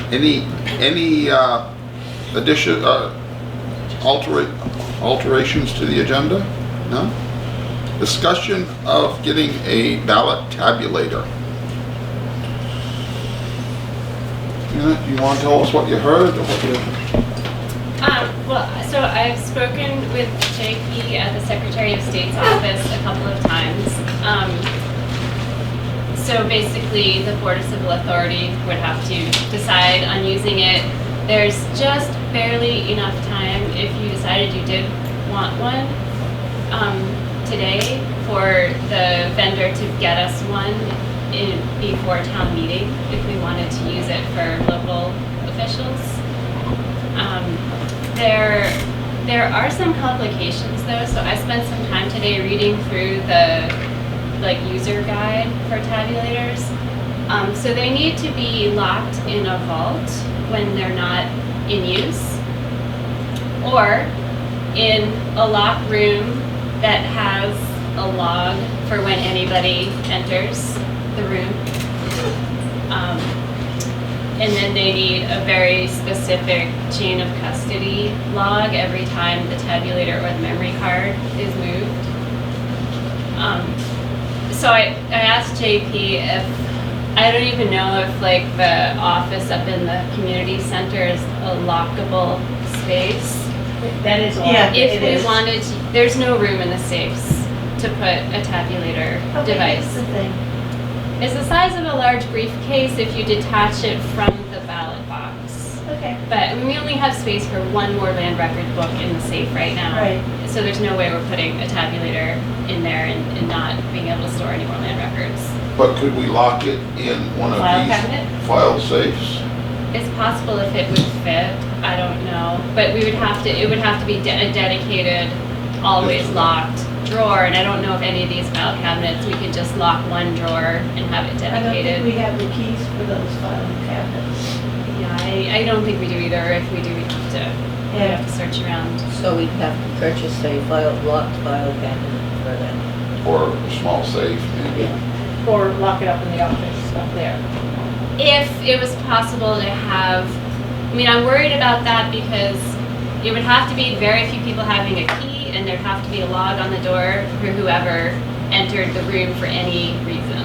Any addition, alterations to the agenda? No? Discussion of getting a ballot tabulator. Do you want to tell us what you heard or what you... Well, so I've spoken with JP at the Secretary of State's office a couple of times. So basically, the Board of Civil Authority would have to decide on using it. There's just barely enough time if you decided you did want one today for the vendor to get us one before town meeting if we wanted to use it for local officials. There are some complications though, so I spent some time today reading through the user guide for tabulators. So they need to be locked in a vault when they're not in use, or in a locked room that has a log for when anybody enters the room. And then they need a very specific chain of custody log every time the tabulator or the memory card is moved. So I asked JP if, I don't even know if the office up in the community center is a lockable space. That is all. Yeah, if we wanted to, there's no room in the safes to put a tabulator device. That's the thing. It's the size of a large briefcase if you detach it from the ballot box. Okay. But we only have space for one more land record book in the safe right now. Right. So there's no way we're putting a tabulator in there and not being able to store any more land records. But could we lock it in one of File these cabinet? file safes? It's possible if it would fit. I don't know. But it would have to be a dedicated, always locked drawer, and I don't know if any of these file cabinets, we could just lock one drawer and have it I don't think dedicated. we have the keys for those filing cabinets. Yeah, I don't think we do either. If we do, we'd have to search around. So we'd have to purchase a locked file cabinet for that. Or a small safe, maybe? Or lock it up in the office up there. If it was possible to have, I mean, I'm worried about that because it would have to be very few people having a key, and there'd have to be a log on the door for whoever entered the room for any reason.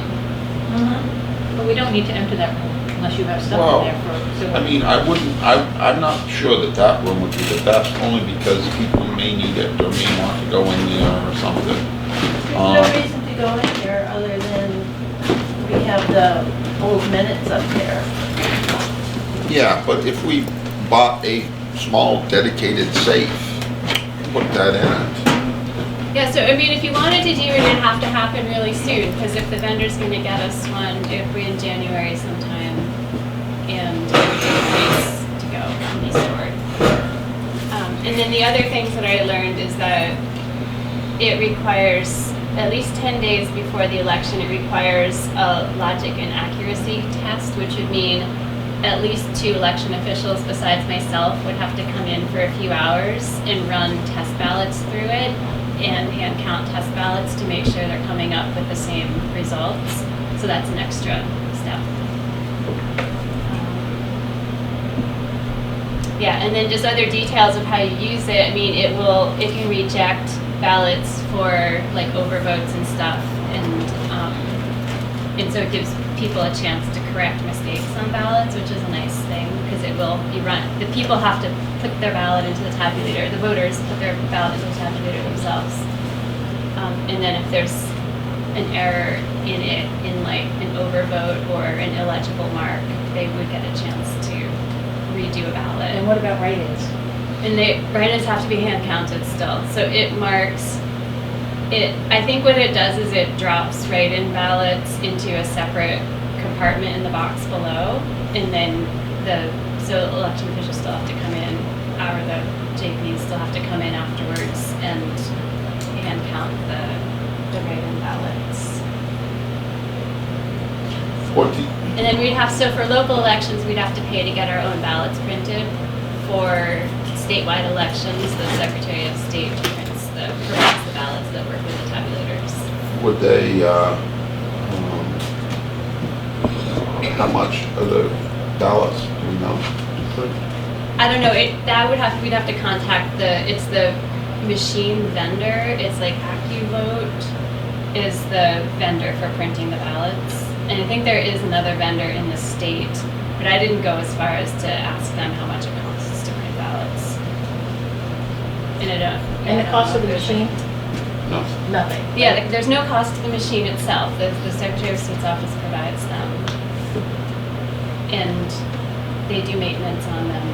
But we don't need to enter that room unless you have stuff Well, in there for. I mean, I'm not sure that room would be the best, only because people may need it or may want to go in there or something. There's no reason to go in there other than we have the old minutes up there. Yeah, but if we bought a small dedicated safe, put that in it. Yeah, so I mean, if you wanted to do it, it'd have to happen really soon, because if the vendor's gonna get us one, it'd be in January sometime, and it would be a place to go and be stored. And then the other things that I learned is that it requires, at least 10 days before the election, it requires a logic and accuracy test, which would mean at least 2 election officials besides myself would have to come in for a few hours and run test ballots through it and hand count test ballots to make sure they're coming up with the same results. So that's an extra step. Yeah, and then just other details of how you use it. I mean, it can reject ballots for like overvotes and stuff, and so it gives people a chance to correct mistakes on ballots, which is a nice thing, because it will be run. The people have to put their ballot into the tabulator. The voters put their ballot into the tabulator themselves. And then if there's an error in it, in like an overvote or an illegible mark, they would get a chance to redo a ballot. And what about write-ins? And write-ins have to be hand counted still. So it marks. I think what it does is it drops write-in ballots into a separate compartment in the box below, and then so election officials still have to come in, or the JPs still have to come in afterwards and hand count the write-in ballots. And then so for local elections, we'd have to pay to get our own ballots printed. For statewide elections, the Secretary of State provides the ballots that work with the tabulators. Would they, how much are the ballots, do we know? I don't know, we'd have to contact it's the machine vendor, it's like AccuVote is the vendor for printing the ballots. And I think there is another vendor in the state, but I didn't go as far as to ask them how much it costs to print ballots. And I don't. And the cost of the machine? No. Nothing. Yeah, there's no cost to the machine itself. The Secretary of State's office provides them. And they do maintenance on them.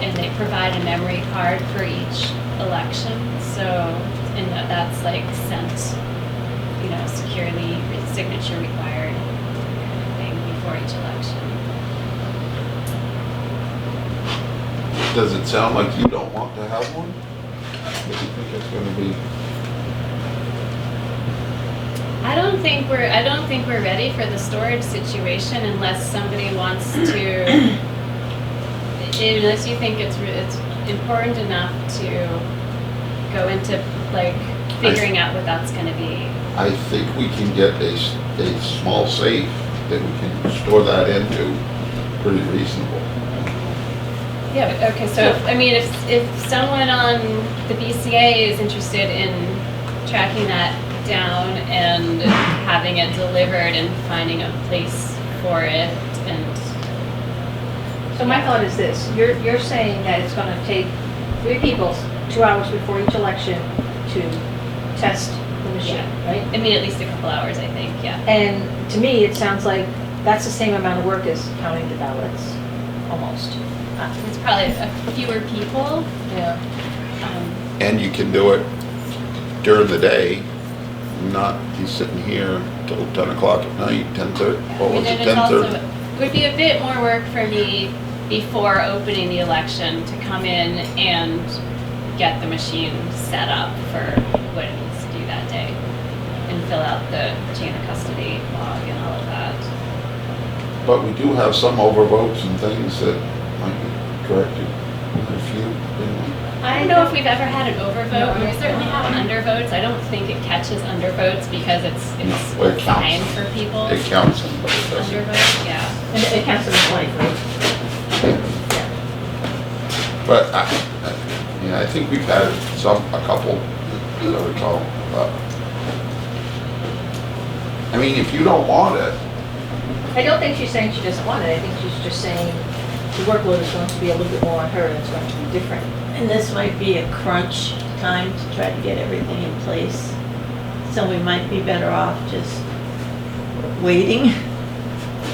And they provide a memory card for each election. So, and that's like sent, securely, signature required thing before each election. Does it sound like you don't want to have one? What do you think it's gonna be? I don't think we're ready for the storage situation unless somebody wants to, unless you think it's important enough to go into like figuring out what that's going to be. I think we can get a small safe that we can store that into pretty reasonable. Yeah, but okay, so if someone on the BCA is interested in tracking that down and having it delivered and finding a place for it and. So my thought is this, you're saying that it's gonna take 3 people 2 hours before each election to test the machine, right? I mean, at least a couple hours, I think, yeah. And to me, it sounds like that's the same amount of work as counting the ballots, almost. It's probably fewer people. Yeah. And you can do it during the day, not be sitting here till 10 o'clock at night, 10:30, what was it, 10:30? It would be a bit more work for me before opening the election to come in and get the machine set up for what it needs to do that day and fill out the chain of custody log and all of that. But we do have some overvotes and things that might be corrected, a few, didn't we? I don't know if we've ever had an overvote. We certainly have undervotes. I don't think it catches undervotes because it's Well, it counts. fine for people. It counts them, but it doesn't. Undervote, yeah. And it counts as life, right? But I think we've had a couple, as I recall, but. I mean, if you don't want it, I don't think she's saying she doesn't want it, I think she's just saying the workload is going to be a little bit more on her and it's going to be different. And this might be a crunch time to try to get everything in place. So we might be better off just waiting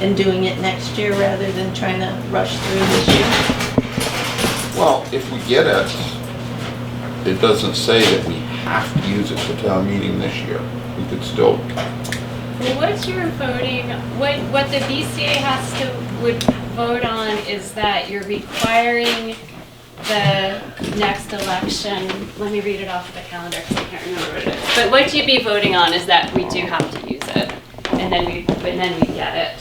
and doing it next year rather than trying to rush through this year. well, if we get it, it doesn't say that we have to use it for town meeting this year. We could still, Well, what you're voting, what the BCA would vote on is that you're requiring the next election, let me read it off the calendar because I can't remember what it is. But what you'd be voting on is that we do have to use it, and then we get it.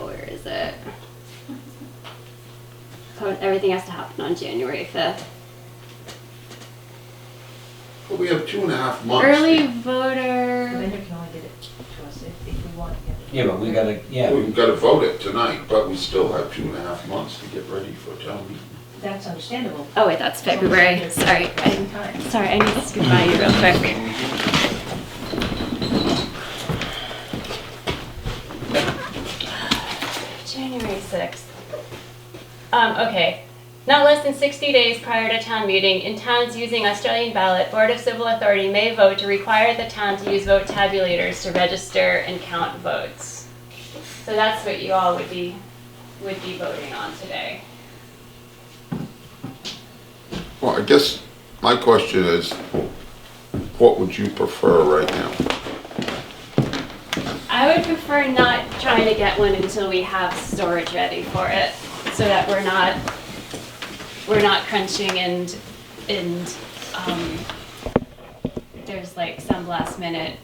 Where is it? So everything has to happen on January 5th. well, we have 2.5 months. Early The voter. vendor can only get it to us if we want to get it. Yeah, but we gotta, yeah. We've got to vote it tonight, but we still have 2.5 months to get ready for town meeting. That's understandable. Oh wait, that's February. Sorry. Same time. Sorry, I need to scoot by you real quick. January 6th. Okay. Not less than 60 days prior to town meeting, in towns using Australian ballot, Board of Civil Authority may vote to require the town to use vote tabulators to register and count votes. So that's what you all would be voting on today. Well, I guess my question is, what would you prefer right now? I would prefer not trying to get one until we have storage ready for it, so that we're not crunching and there's like some last minute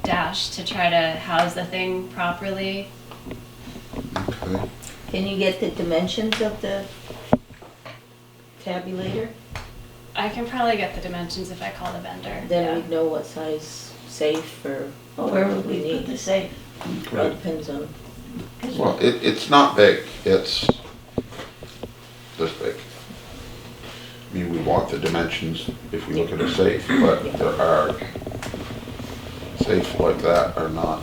dash to try to house the thing properly. Okay. Can you get the dimensions of the tabulator? I can probably get the dimensions if I call the vendor. Then yeah. we'd know what size safe or Where what would we put the need. safe? Well, it depends on, Well, it's not big, it's this big. I mean, we want the dimensions if we look at a safe, but there are safes like that are not.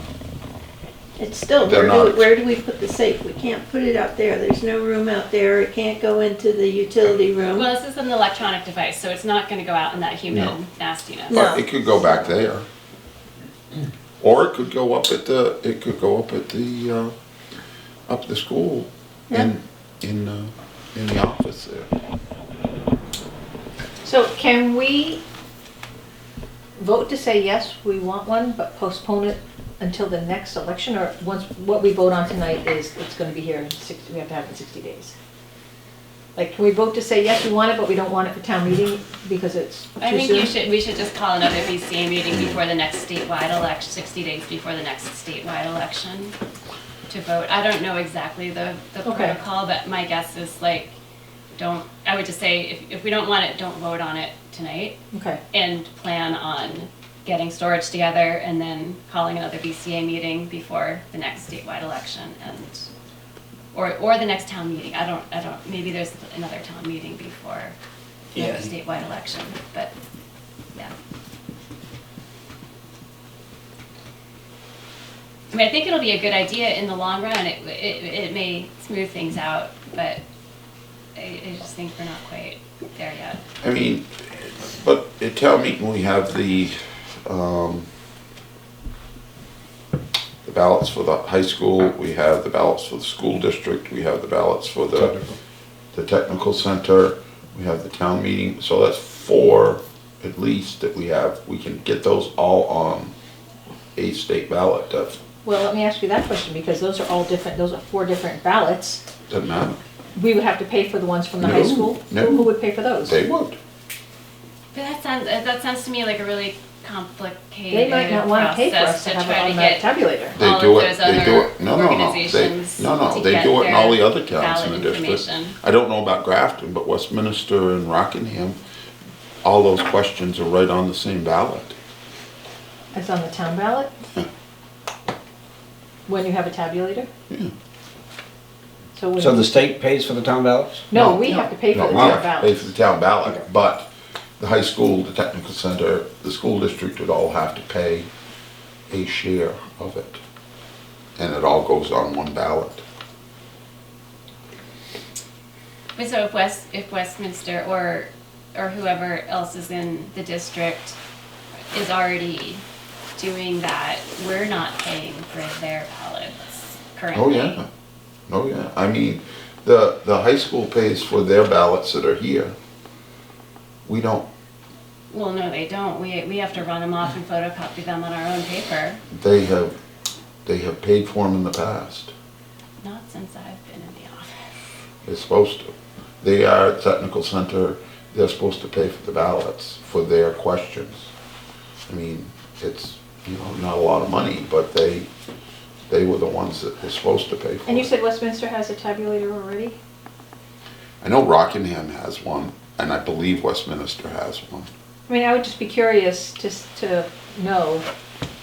It's still, They're not- where do we put the safe? We can't put it out there. There's no room out there. It can't go into the utility room. Well, this is an electronic device, so it's not gonna go out in that humid No. nastiness. No. But it could go back there. Or it could go up at the, up the school in the office there. So can we vote to say, yes, we want one, but postpone it until the next election? Or once, what we vote on tonight is it's gonna be here in 60, we have to have it in 60 days? Like, can we vote to say, yes, we want it, but we don't want it for town meeting because it's I too think soon? we should just call another BCA meeting before the next statewide election, 60 days before the next statewide election to vote. I don't know exactly the Okay. protocol, but my guess is like, I would just say, if we don't want it, don't vote on it tonight Okay, and plan on getting storage together and then calling another BCA meeting before the next statewide election or the next town meeting. I don't, maybe there's another town meeting before the Yeah. statewide election, but, yeah. I mean, I think it'll be a good idea in the long run. It may smooth things out, but I just think we're not quite there yet. I mean, but at town meeting, we have the ballots for the high school, we have the ballots for the school district, we have the ballots for the technical center, we have the town meeting, so that's 4 at least that we have. We can get those all on a state ballot, that well, let me ask you that question, because those are all different, those are 4 different ballots. doesn't matter. We would have to pay for the ones from the high No, school? no. Who would pay for those? They would. But that sounds to me like a really complicated They might not wanna pay for us process to to have it try to on that get tabulator. They all do of it, those they do other it, no, no, no, they, organizations no, to they get do it in all the their other towns in valid the district. information. I don't know about Grafton, but Westminster and Rockingham, all those questions are right on the same ballot. It's on the town ballot? Yeah. When you have a tabulator? Yeah. So when, So the state pays for the town ballots? no, we have to pay for No, the we town have to pay for ballot. the town ballot, but the high school, the technical center, the school district would all have to pay a share of it. And it all goes on one ballot. But so if Westminster or whoever else is in the district is already doing that, we're not paying for their ballots currently. Oh, yeah. Oh, yeah. I mean, the high school pays for their ballots that are here. We don't, Well, no, they don't. We have to run them off and photocopy them on our own paper. they have paid for them in the past. Not since I've been in the office. They're supposed to. They are technical center, they're supposed to pay for the ballots for their questions. I mean, it's, not a lot of money, but they were the ones that were supposed to pay for it. And you said Westminster has a tabulator already? I know Rockingham has one, and I believe Westminster has one. I mean, I would just be curious just to know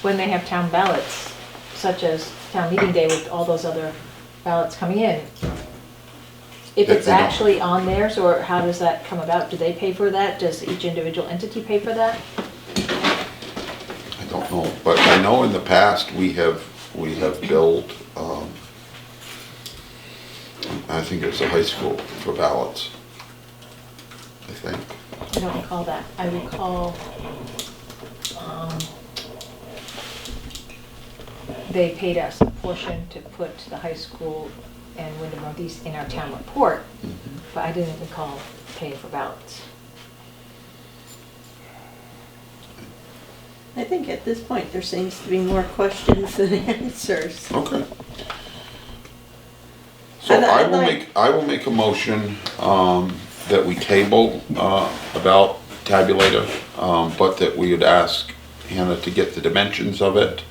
when they have town ballots, such as town meeting day with all those other ballots coming in. If it's They don't. actually on theirs, or how does that come about? Do they pay for that? Does each individual entity pay for that? I don't know, but I know in the past, we have billed, I think it was the high school for ballots. I think. I don't recall that. I recall, they paid us a portion to put the high school and Wyndham Northeast in our town report, but I didn't recall paying for ballots. I think at this point, there seems to be more questions than answers. Okay. So I will make a motion, that we table, about tabulator, but that we would ask Hannah to get the dimensions of it,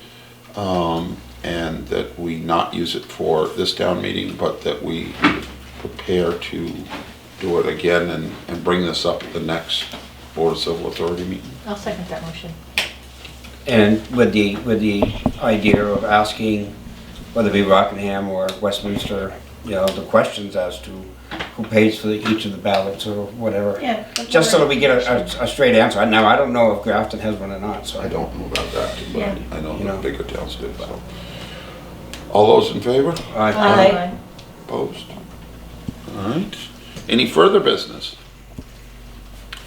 and that we not use it for this town meeting, but that we prepare to do it again and bring this up at the next Board of Civil Authority meeting. I'll second that motion. And with the idea of asking, whether it be Rockingham or Westminster, you know, the questions as to who pays for each of the ballots or whatever. Yeah. Just so that we get a straight answer. Now, I don't know if Grafton has one or not, so. I don't know about that, but Yeah. I know You the know. bigger towns do, so. All those in favor? Aye. Opposed? All right. Any further business?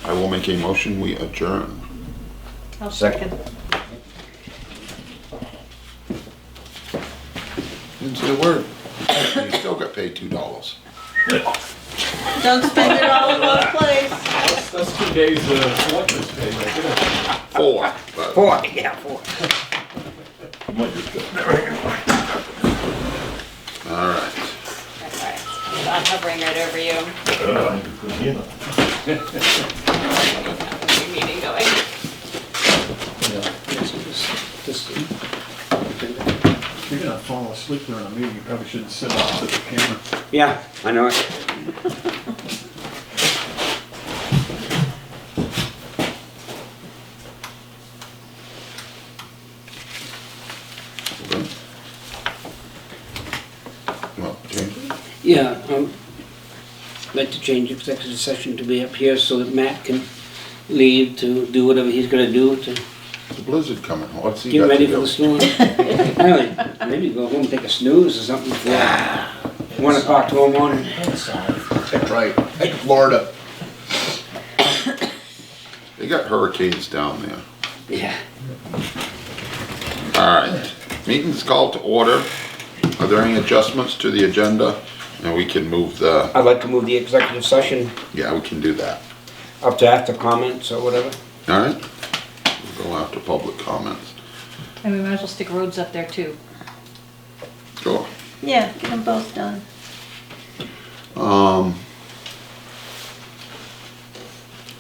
I will make a motion, we adjourn. I'll Second. Didn't say a word. You still got paid $2. Don't spend it all in one place. That's 2 days of electric pay right there. 4. but- 4, yeah, 4. All right. That's all right. I'm hovering right over you. Your meeting going. If you're gonna fall asleep during a meeting, you probably shouldn't sit opposite the camera. Yeah, I know it. Well, change it. Yeah, I'd like to change executive session to be up here so that Matt can leave to do whatever he's gonna do to The blizzard coming. What's he get got ready to for do? the storm. Anyway, maybe go home and take a snooze or something before 1 o'clock tomorrow morning. That's right. Hey, Florida. They got hurricanes down there. Yeah. All right. Meeting's called to order. Are there any adjustments to the agenda? And we can move the, I'd like to move the executive session yeah, we can do that. up to after comments or whatever. All right? We'll go after public comments. And we might as well stick roads up there too. Sure. Yeah, get them both done. All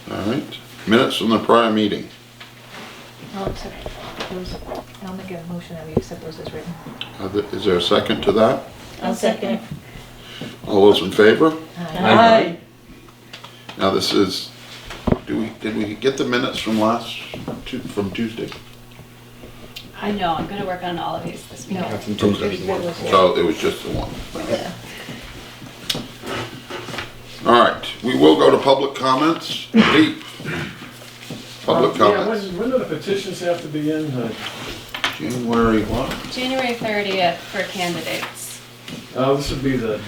right. Minutes from the prior meeting. I'll accept those, I'll make a motion that we accept those as written. Is there a second to that? I'll second. All those in favor? Aye. Now this is, did we get the minutes from from Tuesday? I know, I'm gonna work on all of these this week. No. From Tuesday. So it was just the one. Yeah. All right, we will go to public comments. Pete? Public comments. When do the petitions have to be in? January what? January 30th for candidates. This would be the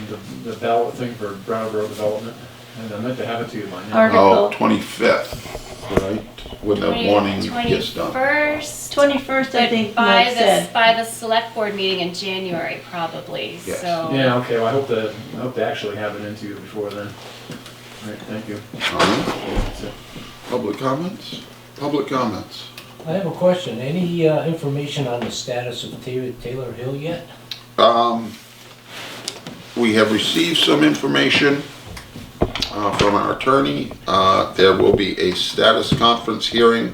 ballot thing for Brattleboro development. And I meant to have it to you by now. Oh, Article 25th, right? When the warning gets done. 21st. 21st, I think But Mike said. by the select board meeting in January, probably, Yes. so. Yeah, okay, well, I hope to actually have it into you before then. All right, thank you. All right, That's it. public comments? Public comments. I have a question. Any information on the status of Taylor Hill yet? We have received some information from our attorney. There will be a status conference hearing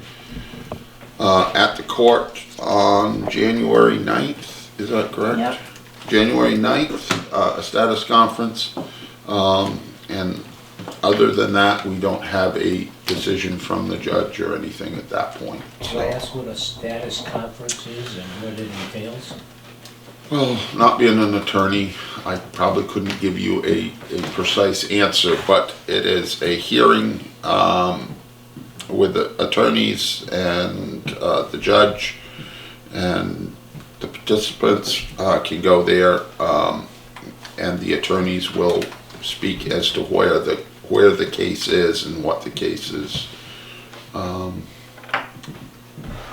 at the court on January 9th, is that correct? Yep. January 9th, a status conference. And other than that, we don't have a decision from the judge or anything at that point. Can I ask what a status conference is and what it entails? Well, not being an attorney, I probably couldn't give you a precise answer, but it is a hearing with the attorneys and the judge, and the participants can go there, and the attorneys will speak as to where the case is and what the case is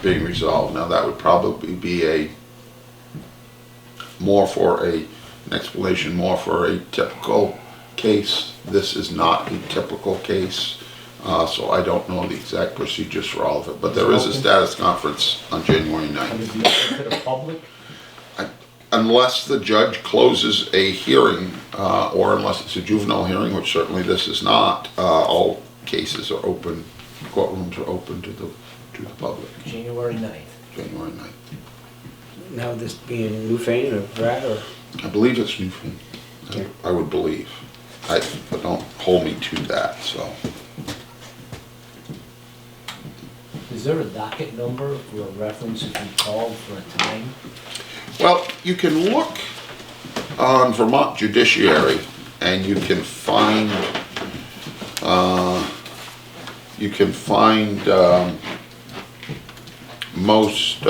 being resolved. Now, that would probably be an explanation more for a typical case. This is not a typical case, so I don't know the exact procedures for all of it, but there is a status conference on January 9th. Would it be open to the public? Unless the judge closes a hearing, or unless it's a juvenile hearing, which certainly this is not, all cases are open, courtrooms are open to the public, January 9th. January 9th. Now this being Newfane or Brad or? I believe it's Newfane. I would believe. But don't hold me to that, so. is there a docket number for a reference if you called for a time? Well, you can look on Vermont Judiciary and you can find, most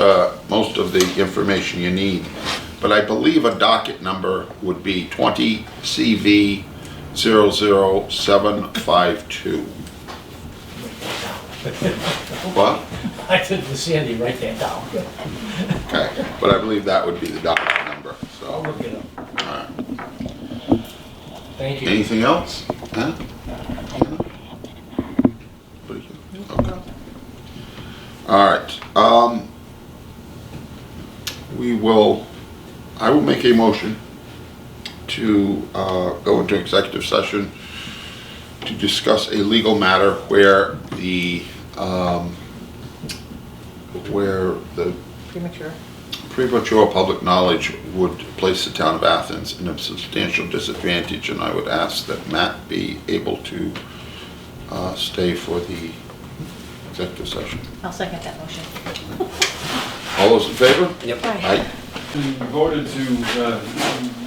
of the information you need. But I believe a docket number would be 20 CV 00752. What? I said to Sandy, write that down. Okay, but I believe that would be the docket number, I'll so. look it up. Alright. Thank you. Anything else? Huh? Okay. Alright, I will make a motion to go into executive session to discuss a legal matter where the Premature. premature public knowledge would place the town of Athens in a substantial disadvantage, and I would ask that Matt be able to stay for the executive session. I'll second that motion. All those in favor? Yep. Aye. We voted to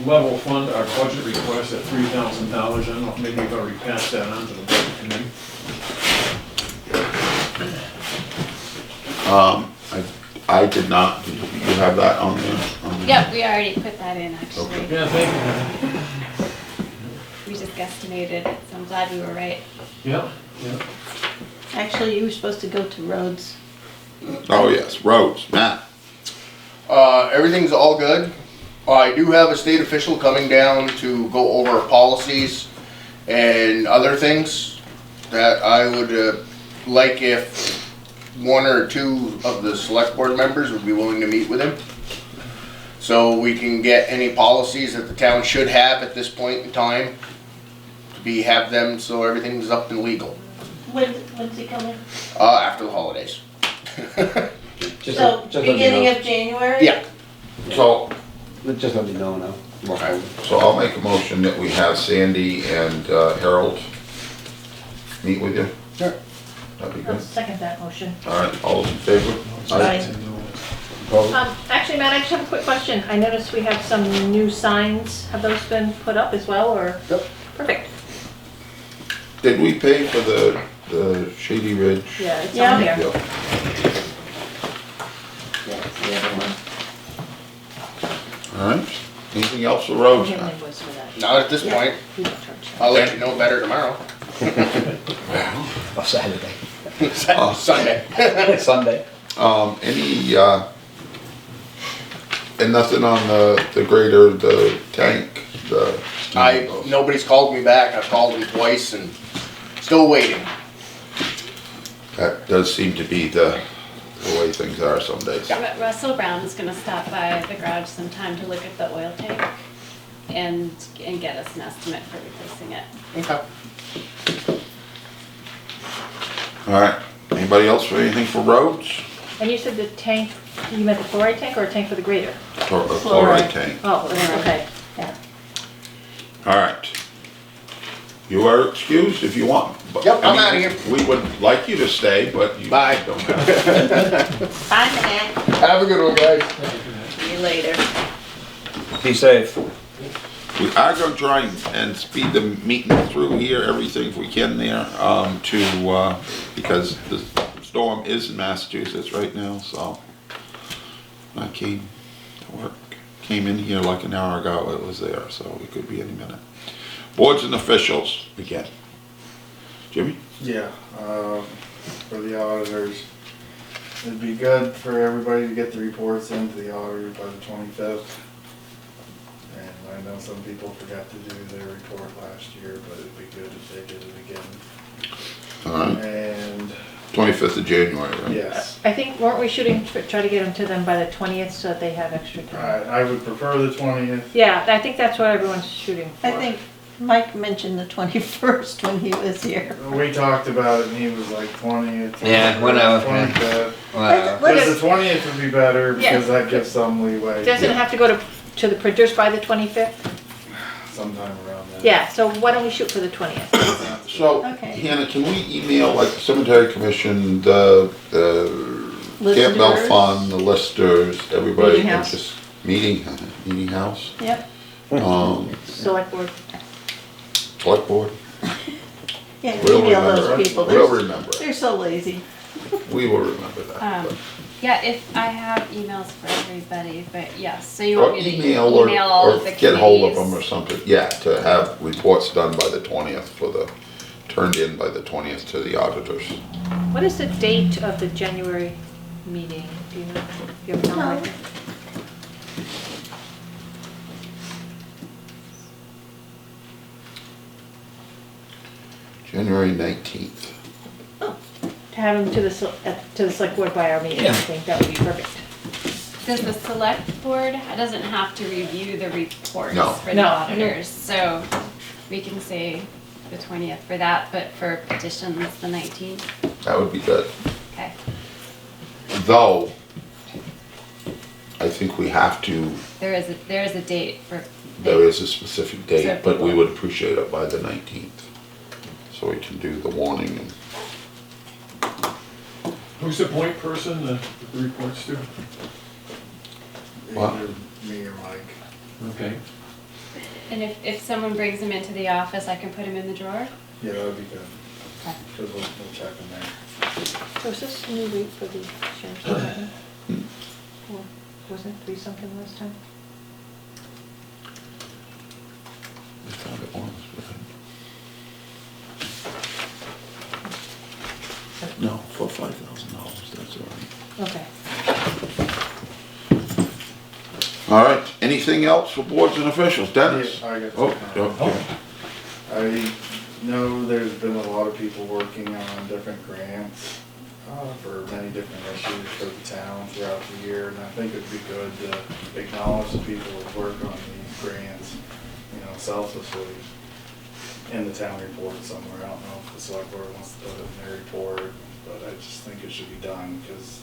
level fund our budget request at $3,000. I don't know if maybe you've already passed that on to the budget committee. I did not. Did you have that on there? Yep, we already put that in, actually. Yeah, thank you. We just guesstimated it, so I'm glad we were right. Yeah, yeah. Actually, you were supposed to go to roads. Oh, yes, roads, Matt. Everything's all good. I do have a state official coming down to go over policies and other things that I would like if one or two of the select board members would be willing to meet with him. So we can get any policies that the town should have at this point in time to have them so everything's up and legal When's he coming? after the holidays. So, beginning of January? Yeah. So, Just let me know now. Alright. so I'll make a motion that we have Sandy and Harold meet with you. Sure. That'd be I'll good. second that motion. All right, all those in favor? Aye. Opposed? Actually, Matt, I just have a quick question. I noticed we have some new signs. Have those been put up as well, or? Yep. Perfect. Did we pay for the Shady Ridge? Yeah, it's Yeah. on here. Yep. Yeah, it's the other one. All right, anything else for roads? We have an invoice for that. Not at this point. We don't charge that. I'll let you know better tomorrow. Oh, Saturday. Sunday. Sunday. Any, and nothing on the grader, the tank, Nobody's called me back. I've called them twice and still waiting. that does seem to be the way things are some days. Russell Brown is gonna stop by the garage sometime to look at the oil tank and get us an estimate for replacing it. Okay. All right, anybody else for anything for roads? And you said the tank, you meant the chloride tank or a tank for the grader? Or a chloride tank? Oh, okay. Yeah. All right. You are excused if you want. but- Yep, I'm I mean, outta here. We would like you to stay, but you Bye. don't have to. Bye, Matt. Have a good one, guys. See you later. Be safe. We are gonna try and speed the meeting through here, everything if we can there, because the storm is in Massachusetts right now, so. I came to work, came in here like an hour ago, it was there, so it could be any minute. Boards and officials, again. Jimmy? Yeah, for the auditors. It'd be good for everybody to get the reports into the auditor by the 25th. And I know some people forgot to do their report last year, but it'd be good if they did it again. All right, And, 25th of January, right? yes, I think, weren't we shooting to try to get them to them by the 20th so that they have extra time? I would prefer the 20th. Yeah, I think that's what everyone's shooting for. I think Mike mentioned the 21st when he was here. We talked about it and he was like 20th. Yeah, whenever. 25th. Well, Look, Because the 20th would be better Yeah. because that gives some leeway. Doesn't it have to go to the printers by the 25th? sometime around then. Yeah, so why don't we shoot for the 20th? So, Okay. Hannah, can we email like the cemetery commission, the Campbell Listers. Fund, the listers, everybody, Meeting and house. just meeting house? Yep, Select board. Select board? yeah, We'll email remember those it. people, We'll they're, remember it. they're so lazy. We will remember that. but- Yeah, if I have emails for everybody, but yes, so you Or want me to email email all or of the get hold of them or committees? something, yeah, to have reports done by the 20th turned in by the 20th to the auditors. What is the date of the January meeting? Do you know? You have a No. calendar? January 19th. To have them to the select board by our meeting, I think that would be perfect. Does the select board doesn't have to review the reports No. for the No. auditors, so we can say the 20th for that, but for petitions, the 19th, That would be good. okay. Though, I think we have to, There is a date for. there is a specific So date, but we people- would appreciate it by the 19th. So we can do the warning and, Who's the point person that the reports to? What? Either me or Mike. Okay. And if someone brings them into the office, I can put them in the drawer? Yeah, that would be good. Okay. Cause we'll check in there. So is this a new rate for the sheriff's department? Or wasn't it 3 something last time? I thought it was, but no, for $5,000, that's all right. Okay. All right, anything else for boards and officials? Dennis? Yeah, I got Oh, something. okay. I know there's been a lot of people working on different grants for many different issues for the town throughout the year, and I think it'd be good to acknowledge the people who work on these grants, you know, selflessly in the town report somewhere. I don't know if the select board wants to put it in their report, but I just think it should be done, because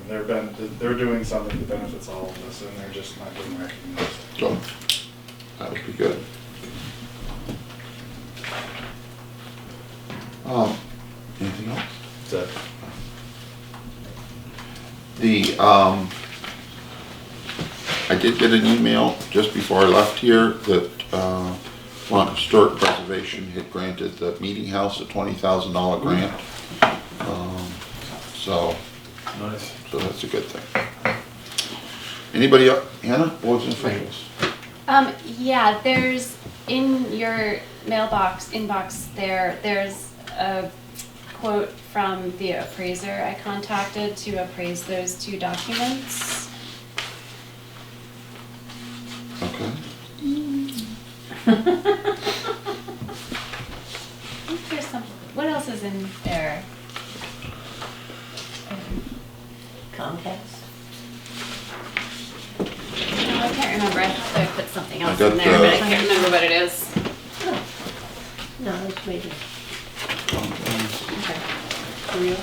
they're doing something that benefits all of us, and they're just not being recognized. So, that would be good. Anything else? That's it. I did get an email just before I left here that, Vermont Historic Preservation had granted the meeting house a $20,000 grant. So Nice. that's a good thing. Anybody up, Hannah, boards and officials? Yeah, there's in your inbox there's a quote from the appraiser I contacted to appraise those 2 documents. Okay. I think there's some, what else is in there? Comcast. No, I can't remember, I thought I put something else got in there, but I the- can't remember what it is. Oh. No, it's maybe. Okay. For real?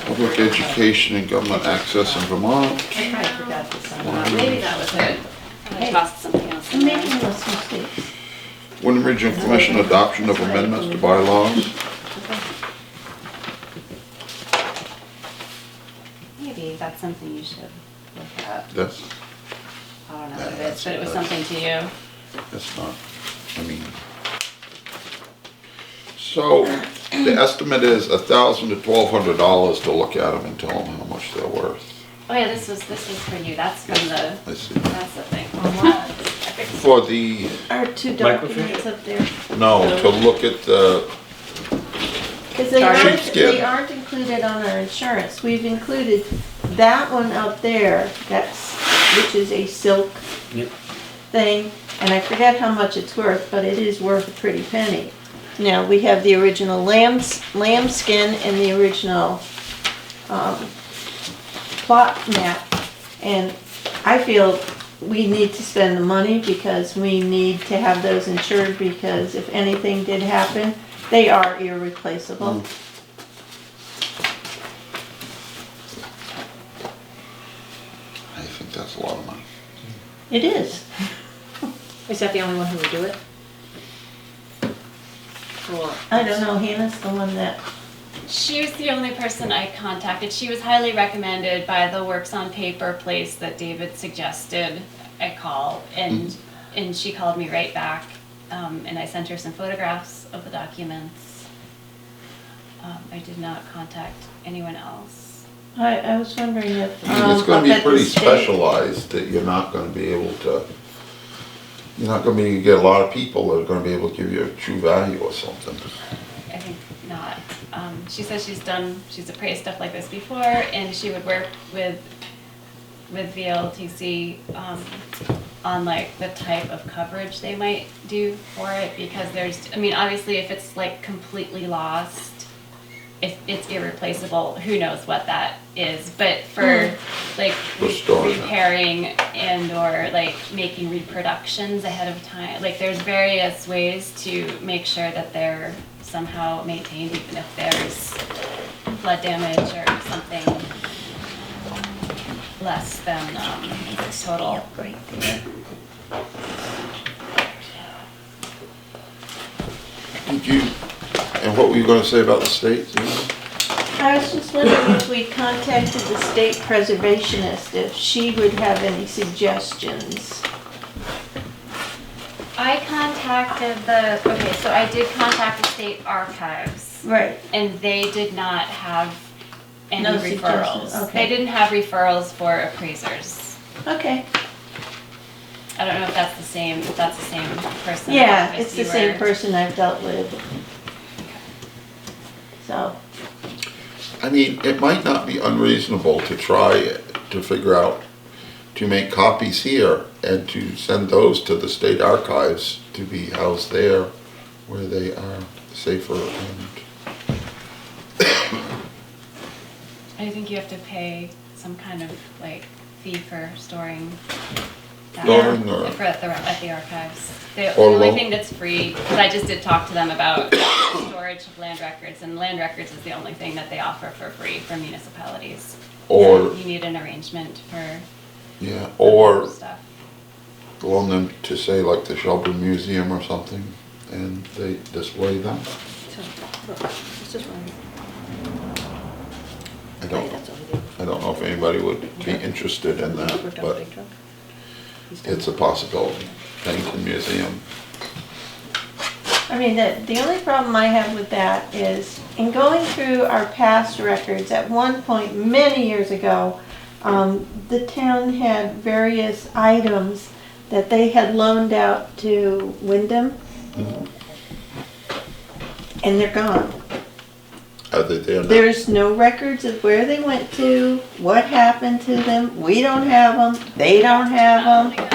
Public education and government access in Vermont. I kinda forgot this one. Maybe that was it. I tossed something else in I'm there. making less mistakes. Wyndham Regional Commission adoption of amendments to bylaws. Maybe that's something you should look at. That's, I don't know what it is, but it was something to you. that's not, I mean. So, the estimate is $1,000 to $1,200 to look at them and tell them how much they're worth. Oh yeah, this was for you, that's from the, I see. that's the thing. For the, Our 2 Microfiche? documents up there. no, to look at the, Because they aren't, Sheepskin. they aren't included on our insurance. We've included that one up there, which is a silk Yep. thing, and I forget how much it's worth, but it is worth a pretty penny. Now, we have the original lambskin and the original, plot map, and I feel we need to spend the money because we need to have those insured, because if anything did happen, they are irreplaceable. I think that's a lot of money. It is. Is that the only one who would do it? I don't know, Hannah's the one that, She was the only person I contacted. She was highly recommended by the Works on Paper place that David suggested I call, and she called me right back, and I sent her some photographs of the documents. I did not contact anyone else. I was wondering if. I mean, it's gonna up be at the pretty state- specialized that you're not gonna be able to, you're not gonna be, get a lot of people that are gonna be able to give you a true value or something. I think not. She says she's appraised stuff like this before, and she would work with VLTC on like the type of coverage they might do for it, because obviously if it's like completely lost, if it's irreplaceable, who knows what that is, but for like Restoring it. repairing and or like making reproductions ahead of time, like there's various ways to make sure that they're somehow maintained, even if there's flood damage or something less than total. Yep, right there. Did you, and what were you gonna say about the state? I was just wondering if we contacted the state preservationist, if she would have any suggestions. I did contact the state archives, Right. and they did not have any No referrals. suggestions, okay. They didn't have referrals for appraisers. Okay. I don't know if that's the same person. Yeah, office it's the you same were- person I've dealt with. So, I mean, it might not be unreasonable to try to figure out, to make copies here and to send those to the state archives to be housed there where they are safer and, I think you have to pay some kind of like fee for storing that Storing or- at the archives. The Or only lo- thing that's free, because I just did talk to them about storage of land records, and land records is the only thing that they offer for free for municipalities. or, You need an arrangement for yeah, or stuff. go on them to say like the Shelburne Museum or something and they display them. So, look, this is one. I don't, That's all we did. I don't know if anybody would be interested in that, Worked on but big truck. He's done. it's a possibility. Pennington Museum. I mean, the only problem I have with that is, in going through our past records, at one point, many years ago, the town had various items that they had loaned out to Wyndham, and they're gone. Are they there now? There's no records of where they went to, what happened to them, we don't have them, they don't have them.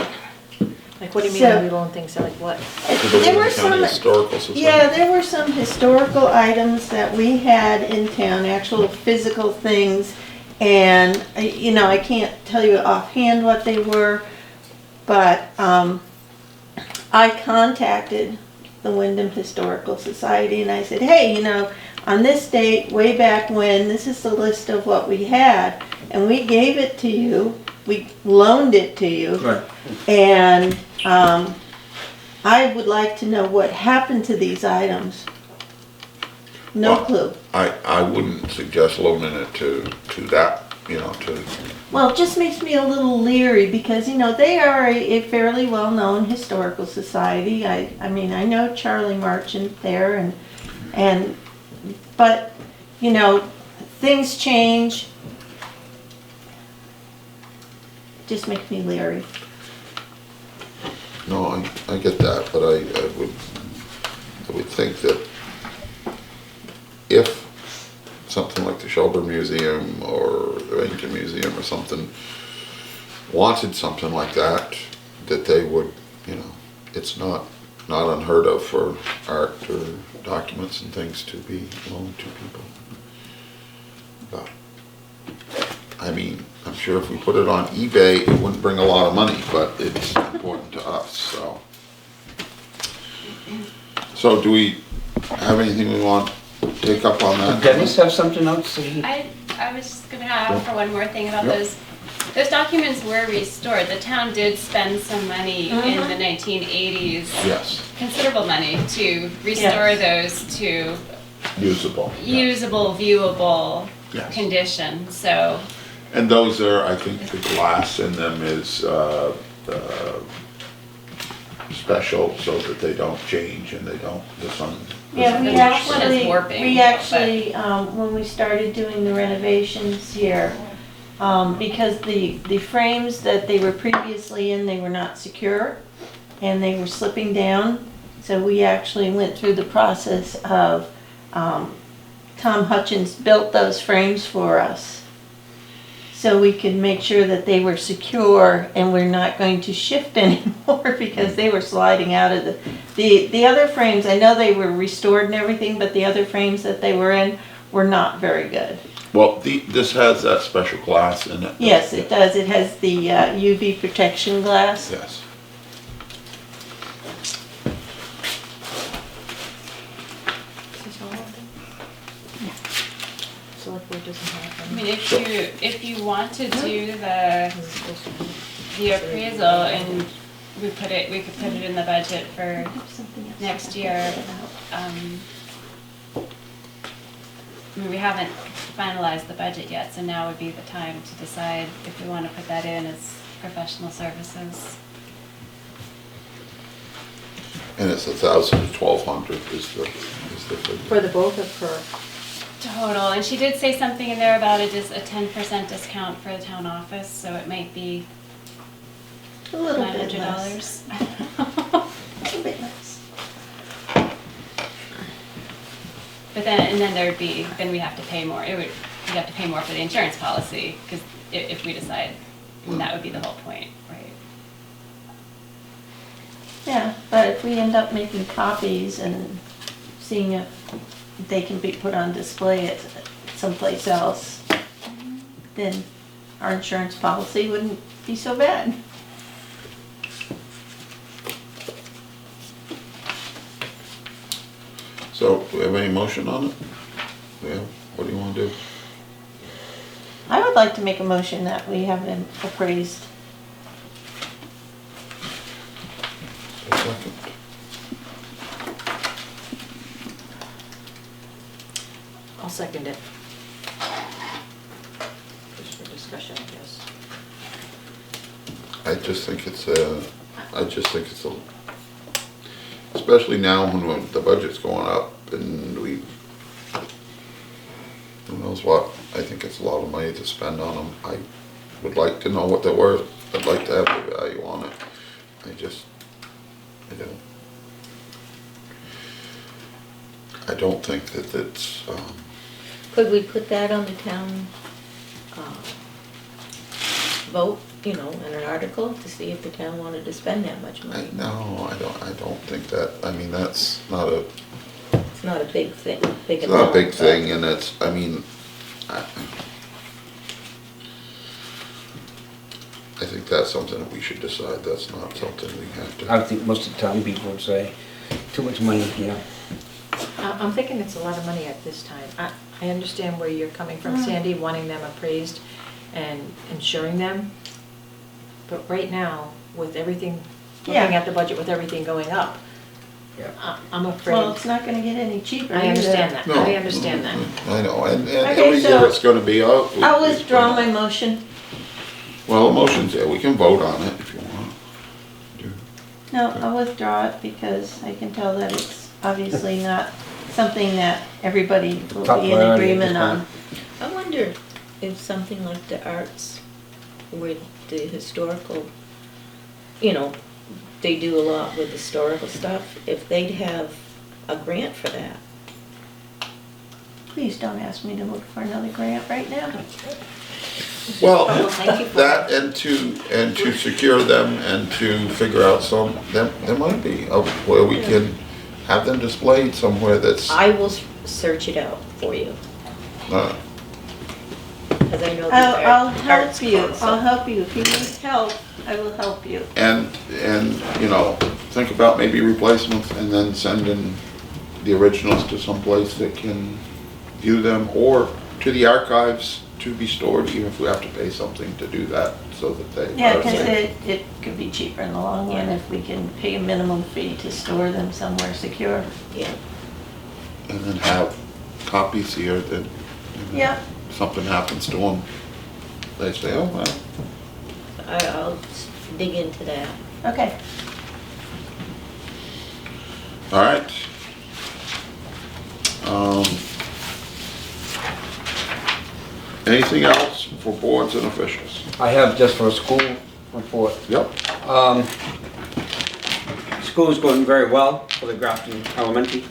Like, what do you mean So- when we loan things, like what? To the There were Lincoln County some, Historical Society. yeah, there were some historical items that we had in town, actual physical things, and, I can't tell you offhand what they were, but, I contacted the Wyndham Historical Society and I said, hey, on this date, way back when, this is the list of what we had, and we gave it to you, we loaned it to you. Right. And I would like to know what happened to these items. No Well- clue. I wouldn't suggest loaning it to that, to, Well, it just makes me a little leery because, they are a fairly well-known historical society. I mean, I know Charlie Marchant there but, things change. Just makes me leery. no, I get that, but I would think that if something like the Shelburne Museum or the Bennington Museum or something wanted something like that, that they would, it's not unheard of for art or documents and things to be loaned to people. But, I mean, I'm sure if we put it on eBay, it wouldn't bring a lot of money, but it's important to us, so. So do we have anything we want to take up on that? Dennis have something else that he? I was just gonna ask for one more thing about Yep. those Those documents were restored. The town did spend some money in the 1980s, Yes, considerable money, to restore those to usable. usable, viewable Yes. condition. So And those are, I think the glass in them is special so that they don't change and they don't, the sun. Yeah, we The top one is warping, actually, when we started doing the renovations here, because the frames that they were previously in, they were not secure and they were slipping down. So we actually went through the process of, Tom Hutchins built those frames for us. So we could make sure that they were secure and we're not going to shift anymore because they were sliding out of the other frames. I know they were restored and everything, but the other frames that they were in were not very good. Well, this has that special glass in it. Yes, it does. It has the UV protection glass. Yes. Select board doesn't have I them. mean, if you want to do the appraisal and we could put it in the budget for next year. I mean, we haven't finalized the budget yet, so now would be the time to decide if we want to put that in as professional services. And it's 1,000 to 1,200 is the figure. For the both of her, Total, and she did say something in there about a 10% discount for the town office, so it might be A little bit less. $900. A little bit less. But then we have to pay more. We'd have to pay more for the insurance policy, because if we decide, that would be the whole point, right? Yeah, but if we end up making copies and seeing if they can be put on display at someplace else, then our insurance policy wouldn't be so bad. So, do we have any motion on it? Yeah, what do you want to do? I would like to make a motion that we have them appraised. A second. I'll second it. Just for discussion, I guess. I just think it's especially now when the budget's going up and who knows what, I think it's a lot of money to spend on them. I would like to know what they're worth. I'd like to have the value on it. I don't think that it's, Could we put that on the town vote, in an article to see if the town wanted to spend that much money? no, I don't think that, I mean, that's not a, It's not a big thing, big it's not a amount. big but- thing and it's, I mean, I think that's something that we should decide. That's not something we have to. I think most of the town people would say, too much money, I'm thinking it's a lot of money at this time. I understand where you're coming from, Sandy, wanting them appraised and insuring them. But right now, with everything, looking Yeah. at the budget with everything going up, Yeah. I'm afraid. Well, it's not gonna get any cheaper I understand that, No. I understand that. I know, and Okay, every year so it's gonna be up. I'll withdraw my motion. Well, the motion's there. We can vote on it if you want. No, I'll withdraw it because I can tell that it's obviously not something that everybody will Top be in priority at agreement this on. I wonder if something like the arts, with the historical, they do a lot with historical stuff, if they'd have a grant for that. Please don't ask me to look for another grant right now. Well, Thank you for that and to secure them and to figure out there might be where we can have them displayed somewhere that's, I will search it out for you, uh, because I know I'll the help arts you, council. I'll help you. If you need help, I will help you. and, think about maybe replacements and then sending the originals to someplace that can view them or to the archives to be stored, even if we have to pay something to do that, so that they. Yeah, are because safe. it could be cheaper in the long run if we can pay a minimum fee to store them somewhere secure. And then have copies here that, you know, Yeah. something happens to them, they say, oh, well. I'll dig into that. Okay. All right. Anything else for boards and officials? I have just for a school report. Yep. School's going very well for the Grafton Elementary,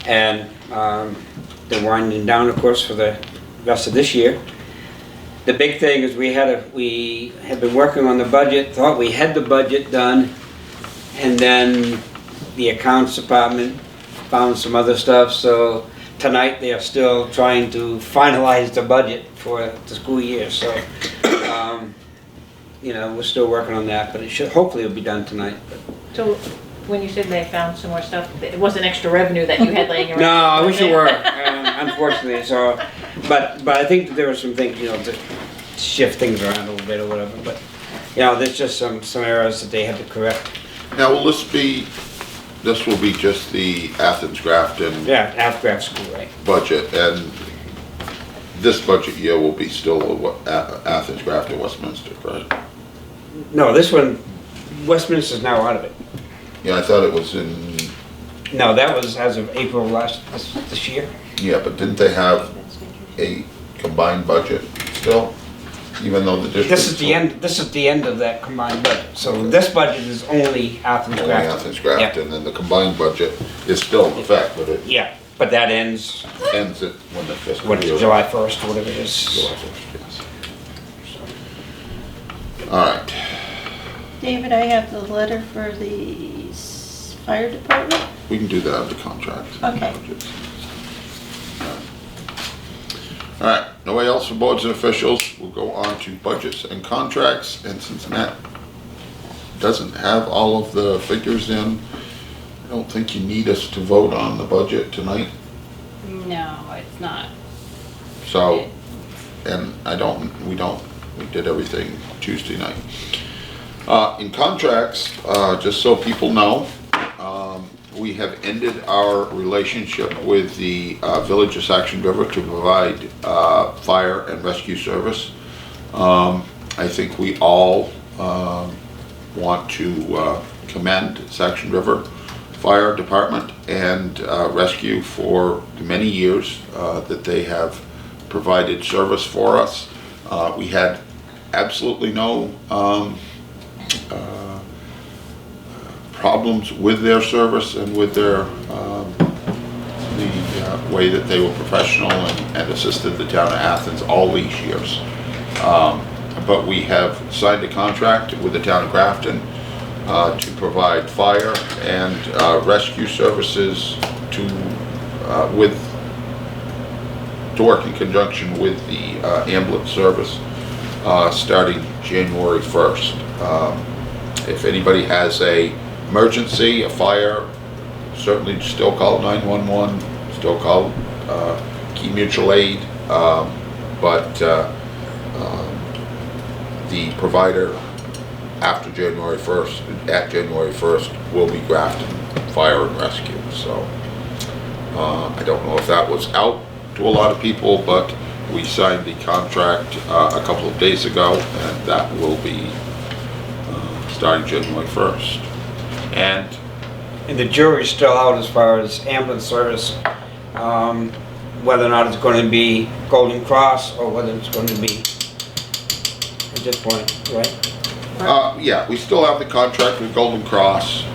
and they're winding down, of course, for the rest of this year. The big thing is we had been working on the budget, thought we had the budget done, and then the accounts department found some other stuff, so tonight they are still trying to finalize the budget for the school year, so, you know, we're still working on that, but it should, hopefully it'll be done tonight. So when you said they found some more stuff, it wasn't extra revenue that you had laying around? No, I wish was it were, unfortunately, so, but I think that there were some things, you know, to shift things around a little bit or whatever, but, you know, there's just some errors that they had to correct. Now, will this will be just the Athens Grafton Yeah, half-craft school, right? budget, and this budget year will be still Athens Grafton Westminster, right? No, this one, Westminster's now out of it. Yeah, I thought it was in, No, that was as of April this year. yeah, but didn't they have a combined budget still? Even though the district. This is the end of that combined budget, so this budget is only Athens Only Grafton. Athens Grafton, and the combined budget is still in effect, but it Yeah, but that ends, ends it when the fiscal what is year. it, July 1st or whatever it is. July 1st, yes. All right. David, I have the letter for the fire department. We can do that under contract. Okay. All right, nobody else for boards and officials, we'll go on to budgets and contracts, and since Matt doesn't have all of the figures in, I don't think you need us to vote on the budget tonight, No, it's not. so, and we did everything Tuesday night. In contracts, just so people know, we have ended our relationship with the Village of Saxon River to provide fire and rescue service. I think we all want to commend Saxon River Fire Department and Rescue for the many years that they have provided service for us. We had absolutely no problems with their service and with their the way that they were professional and assisted the town of Athens all these years. But we have signed a contract with the town of Grafton to provide fire and rescue services to work in conjunction with the ambulance service starting January 1st. If anybody has a emergency, a fire, certainly still call 911, still call Key Mutual Aid, but the provider after January 1st, at January 1st, will be Grafton Fire and Rescue. So I don't know if that was out to a lot of people, but we signed the contract a couple of days ago, and that will be starting January 1st. And the jury's still out as far as ambulance service, whether or not it's going to be Golden Cross or whether it's going to be at this point, right? yeah, we still have the contract with Golden Cross,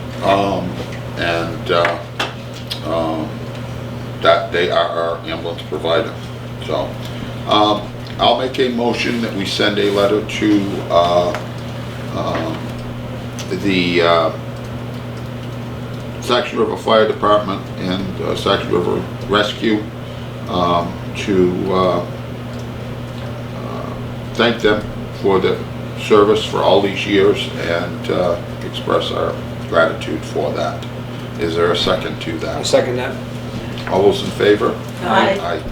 that they are our ambulance provider. So, I'll make a motion that we send a letter to the Saxon River Fire Department and Saxon River Rescue to thank them for the service for all these years and express our gratitude for that. Is there a second to I that? second that. All those in favor? Aye. Aye.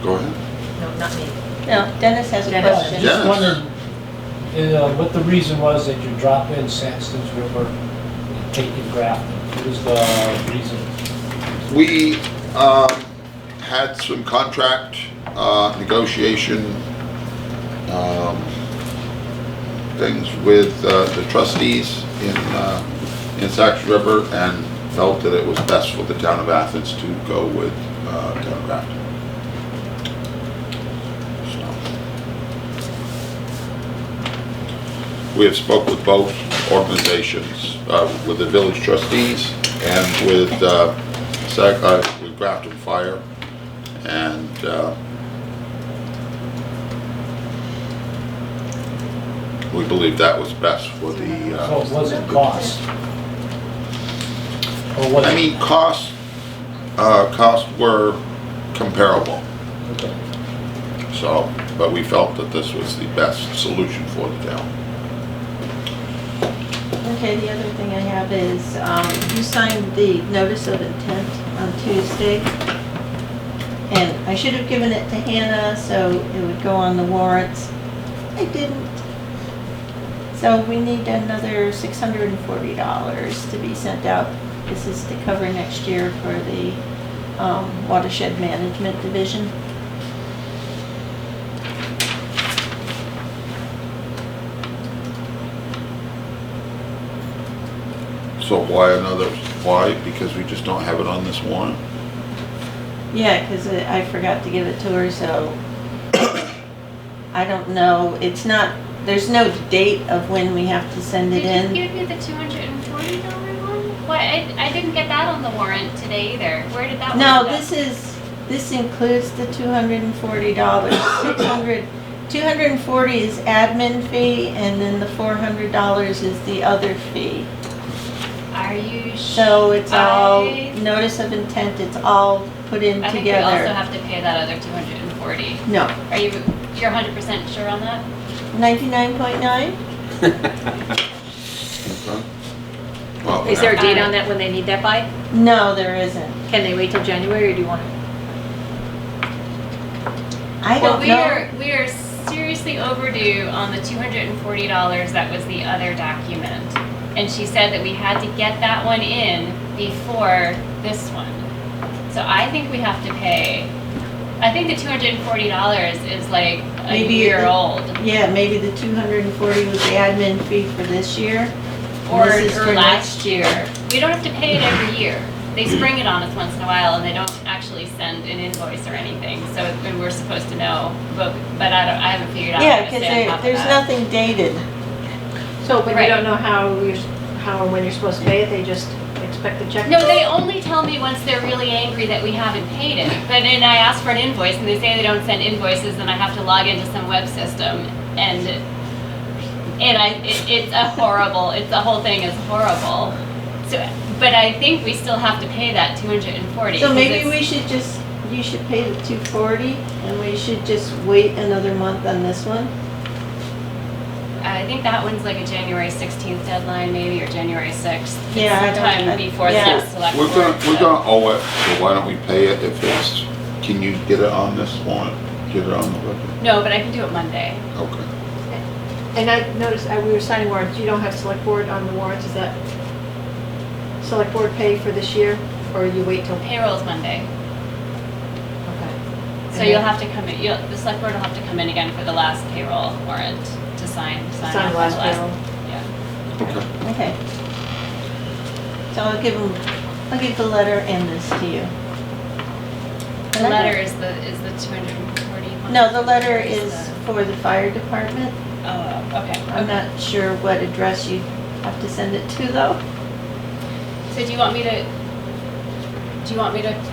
Go ahead. No, not me. No, Dennis has a Dennis. question. Yeah. Just wondered what the reason was that you dropped in Saxton's River and taken Grafton. What was the reason? We had some contract negotiation things with the trustees in Sax River and felt that it was best for the town of Athens to go with town of Grafton. So, we have spoke with both organizations, with the village trustees and with with Grafton Fire, and we believe that was best for the. So it wasn't cost? Or was I it? mean, costs were comparable. Okay. So, but we felt that this was the best solution for the town. Okay, the other thing I have is, you signed the notice of intent on Tuesday. And I should have given it to Hannah, so it would go on the warrants. I didn't. So we need another $640 to be sent out. This is to cover next year for the Watershed Management Division. So why? Because we just don't have it on this warrant? Yeah, because I forgot to give it to her, so I don't know. It's not, there's no date of when we have to send it Did in. you give me the $240 one? Why, I didn't get that on the warrant today either. Where did that one No, go? this includes the $240. 240 is admin fee, and then the $400 is the other fee. Are you sure? So it's all, notice of intent, it's all put in I think we also together. have to pay that other 240. No, Are you're 100% sure on that? 99.9? Okay. Well, Is there a date on that when they need that by? No, there isn't. Can they wait till January, or do you want to? I Well, don't know. we are seriously overdue on the $240 that was the other document. And she said that we had to get that one in before this one. So I think we have to pay, I think the $240 is like a Maybe year the- old. Yeah, maybe the 240 was the admin fee for this year. Or This is for last next year. We don't have to pay it every year. They spring it on us once in a while and they don't actually send an invoice or anything. So and we're supposed to know, but I haven't figured out how Yeah, to because stay on top of there's that. nothing dated. So, but you Right. don't know how or when you're supposed to pay it, they just expect the check? No, they only tell me once they're really angry that we haven't paid it. But then I ask for an invoice and they say they don't send invoices and I have to log into some web system and it's a horrible, the whole thing is horrible. So, but I think we still have to pay that 240. So 'cause maybe it's- you should pay the 240 and we should just wait another month on this one. I think that one's like a January 16th deadline maybe, or January 6th. It's Yeah, I don't- sometime before the yeah. next select We're board. gonna owe it, so why don't we pay it if it's, can you get it on this warrant? Get it on the budget? No, but I can do it Monday. Okay. And I noticed, we were signing warrants, you don't have select board on the warrants, is that select board pay for this year, or you wait till? Payroll's Monday. Okay. So you'll have to come in, the select board will have to come in again for the last payroll warrant to sign Sign off the on last payroll. Yeah. Okay. Okay. So I'll give the letter and this to you. The letter is the 240 one? No, the letter Or is the- for the fire department. Oh, okay. I'm not sure what address you have to send it to though. So do you want me to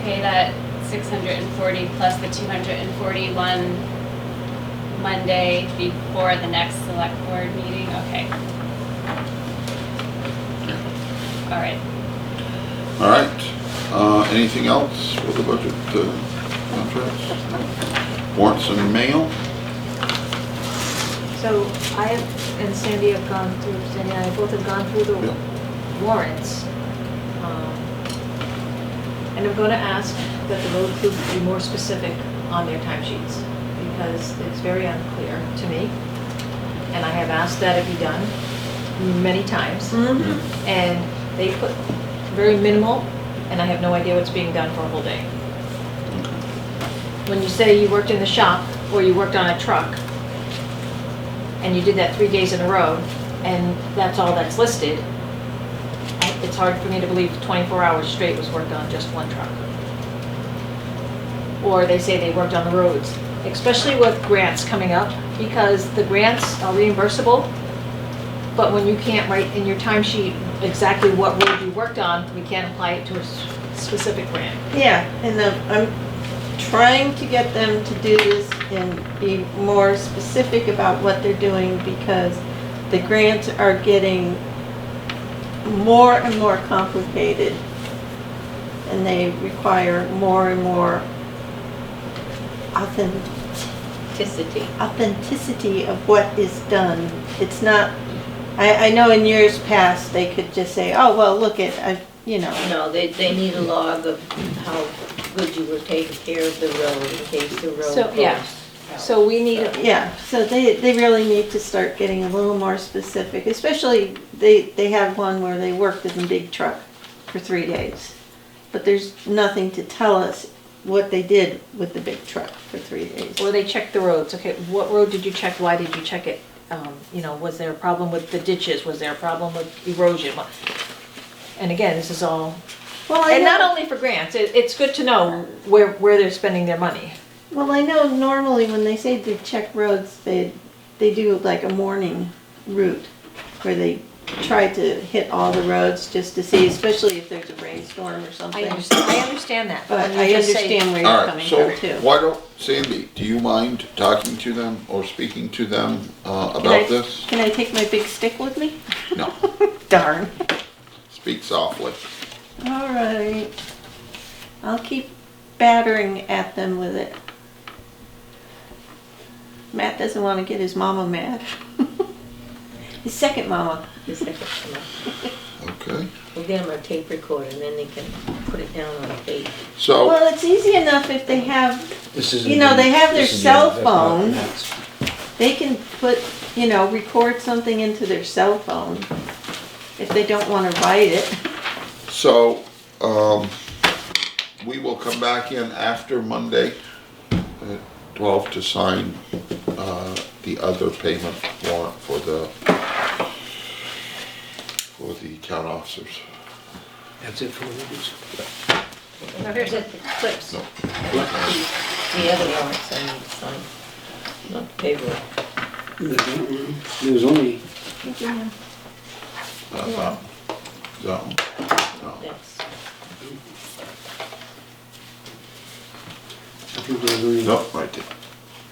pay that 640 plus the 241 Monday before the next select board meeting? Okay. All right. All right. Anything else with the budget contracts? Warrants and mail? So I and Sandy have gone through, Sandy and I both have gone through the Yeah. warrants. And I'm gonna ask that the road crew be more specific on their timesheets, because it's very unclear to me. And I have asked that it be done many times, Mm-hmm. and they put very minimal, and I have no idea what's being done for a whole day. When you say you worked in the shop, or you worked on a truck, and you did that 3 days in a row, and that's all that's listed, it's hard for me to believe 24 hours straight was worked on just one truck. Or they say they worked on the roads, especially with grants coming up, because the grants are reimbursable, but when you can't write in your timesheet exactly what road you worked on, we can't apply it to a specific grant. Yeah, and I'm trying to get them to do this and be more specific about what they're doing, because the grants are getting more and more complicated, and they require more and more authenticity of what is done. It's not, I know in years past, they could just say, oh, well, look at, you know. No, they need a log of how good you were taking care of the road in case the road So, yeah. goes. So we need, Yeah, so they really need to start getting a little more specific, especially they have one where they worked in a big truck for 3 days. But there's nothing to tell us what they did with the big truck for 3 days. or they check the roads, okay, what road did you check, why did you check it? You know, was there a problem with the ditches, was there a problem with erosion? And again, this is all, Well, I and not know, only for grants, it's good to know where they're spending their money. well, I know normally when they say they check roads, they do like a morning route where they try to hit all the roads just to see, especially if there's a rainstorm or something. I understand that, But when I you just say- understand where All you're right, coming so from too. why don't, Sandy, do you mind talking to them or speaking to them Can I- about this? Can I take my big stick with me? No, Darn. speak softly. All right. I'll keep battering at them with it. Matt doesn't want to get his mama mad. His second mama. The second one. Okay, We'll get them a tape recorder and then they can put it down on tape. so, Well, it's easy enough if they have, This isn't You know, they have their this is cell that's not- phone. that's- they can put, you know, record something into their cell phone if they don't want to write it. so, we will come back in after Monday at 12 to sign, the other payment warrant for the town officers. That's it for the meetings. Now here's the clips. The other warrants I need to sign, not the paperwork. There was only, That one? No. That's, I think there was only. Nope, right there.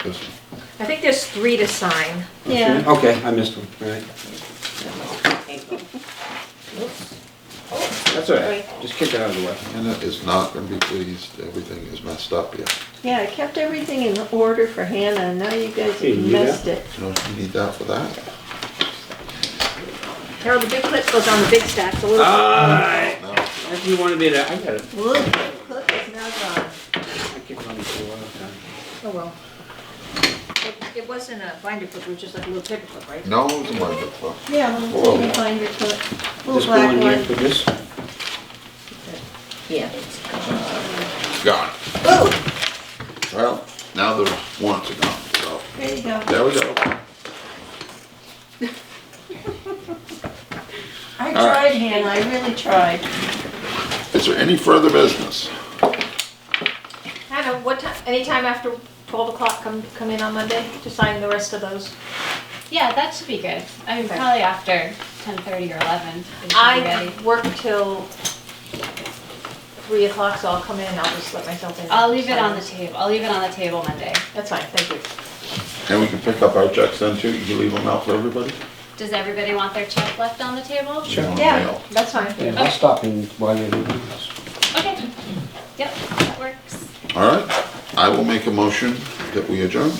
This one. I think there's 3 to sign. Yeah. Okay, I missed one, all right. That's all right, just kick it out of the way. Hannah is not gonna be pleased, everything is messed up yet. Yeah, I kept everything in order for Hannah, and now you guys Hey, have you need messed that? it. You know, you need that for that? Harold, the big clip goes on the big stack, the little. Alright, No. if you wanna be there, I got it. Look, the clip is now gone. I kicked on it for a while. Oh, well. It wasn't a binder clip, it was just like a little paper clip, right? No, it's a binder clip. Yeah, Whoa. little binder clip. Little Just go black in here one. for this. yeah. It's gone. Oh, Well, now the warrants are gone, so, there you go. there we go. I All right. tried, Hannah, I really tried. Is there any further business? Hannah, what time, anytime after 12 o'clock, come in on Monday to sign the rest of those? Yeah, that should be good. I mean, Okay. probably after 10:30 or 11. It should be I ready. work till 3 o'clock, so I'll come in and I'll just let myself in. I'll leave it on the table. I'll leave it on the table Monday. That's fine, thank you. And we can pick up our checks then too, you can leave them out for everybody? Does everybody want their check left on the table? You want them Yeah, mailed? that's fine. Yeah, I'll stop in while you're doing this. Okay. Yep, that works. All right, I will make a motion that we adjourn.